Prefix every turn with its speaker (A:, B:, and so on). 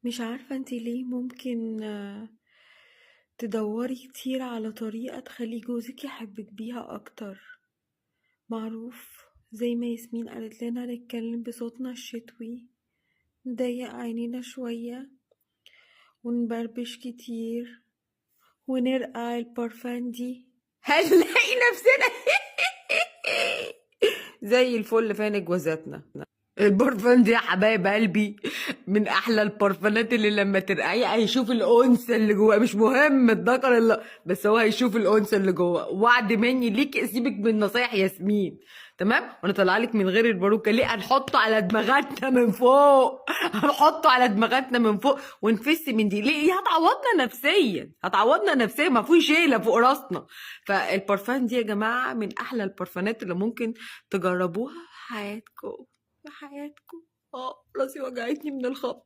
A: مش عارفة انتي ليه ممكن تدوري كتير على طريقة تخلي جوزك يحبك بيها أكتر. معروف زي ما ياسمين قالت لنا نتكلم بصوتنا الشتوي، نضيق عينينا شوية ونبربش كتير ونرقع البرفان دي هنلاقي نفسنا زي الفل فين جوازاتنا. البرفان دي يا حبايب قلبي من احلى البرفانات اللي لما ترقعيه هيشوف الانثى اللي جوه، مش مهم الذكر اللي بس هو هيشوف الانثى اللي جوه. وعد مني ليك، سيبك من نصايح ياسمين تمام، وانا طالعه لك من غير الباروكه ليه؟ هنحطه على دماغاتنا من فوق هنحطه على دماغاتنا من فوق ونفس من دي ليه؟ هتعوضنا نفسيا، هتعوضنا نفسيا، ما فيش شيله فوق راسنا. فالبرفان دي يا جماعه من احلى البرفانات اللي ممكن تجربوها في حياتكم. اه راسي وجعتني من الخبط.